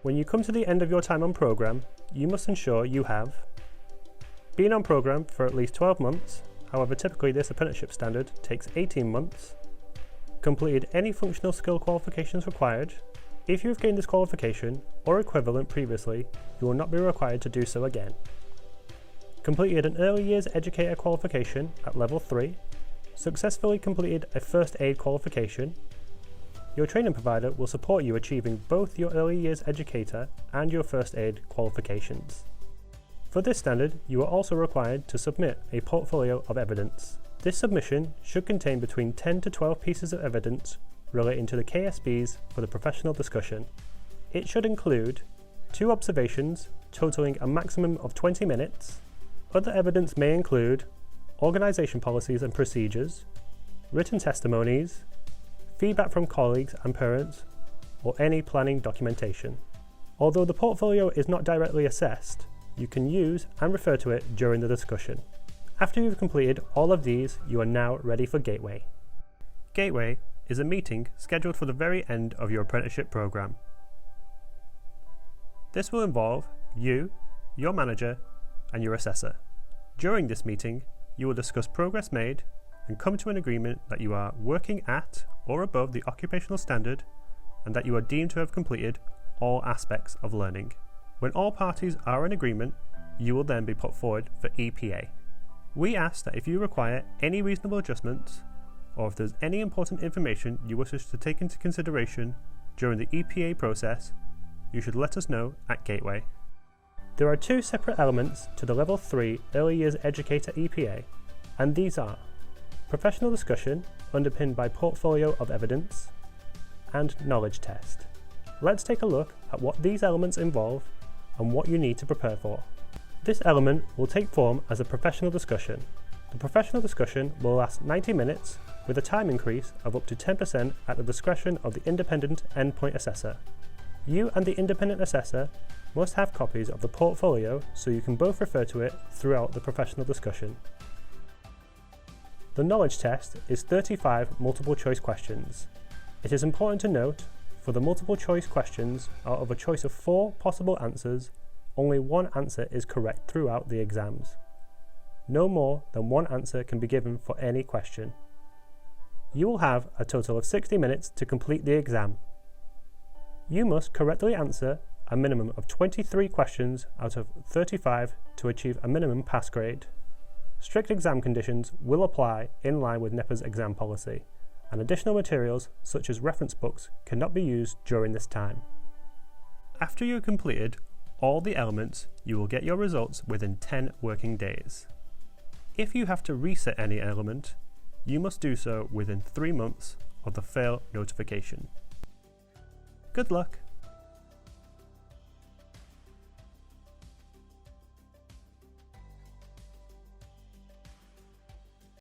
When you come to the end of your time on programme, you must ensure you have been on programme for at least 12 months, however typically this apprenticeship standard takes 18 months, completed any functional skill qualifications required. If you have gained this qualification or equivalent previously, you will not be required to do so again. Completed an Early Years Educator qualification at level 3, successfully completed a first aid qualification. Your training provider will support you achieving both your Early Years Educator and your first aid qualifications. For this standard, you are also required to submit a portfolio of evidence. This submission should contain between 10 to 12 pieces of evidence relating to the KSBs for the professional discussion. It should include 2 observations totaling a maximum of 20 minutes. Other evidence may include organisation policies and procedures, written testimonies, feedback from colleagues and parents, or any planning documentation. Although the portfolio is not directly assessed, you can use and refer to it during the discussion. After you've completed all of these, you are now ready for Gateway. Gateway is a meeting scheduled for the very end of your apprenticeship programme. This will involve you, your manager, and your assessor. During this meeting, you will discuss progress made and come to an agreement that you are working at or above the occupational standard and that you are deemed to have completed all aspects of learning. When all parties are in agreement, you will then be put forward for EPA. We ask that if you require any reasonable adjustments, or if there's any important information you wish us to take into consideration during the EPA process, you should let us know at Gateway. There are 2 separate elements to the Level 3 Early Years Educator EPA, and these are professional discussion underpinned by portfolio of evidence and knowledge test. Let's take a look at what these elements involve and what you need to prepare for. This element will take form as a professional discussion. The professional discussion will last 90 minutes with a time increase of up to 10% at the discretion of the independent endpoint assessor. You and the independent assessor must have copies of the portfolio so you can both refer to it throughout the professional discussion. The knowledge test is 35 multiple choice questions. It is important to note, for the multiple choice questions, out of a choice of 4 possible answers, only 1 answer is correct throughout the exams. No more than 1 answer can be given for any question. You will have a total of 60 minutes to complete the exam. You must correctly answer a minimum of 23 questions out of 35 to achieve a minimum pass grade. Strict exam conditions will apply in line with NEPA's exam policy, and additional materials such as reference books cannot be used during this time. After you have completed all the elements, you will get your results within 10 working days. If you have to reset any element, you must do so within 3 months of the fail notification. Good luck!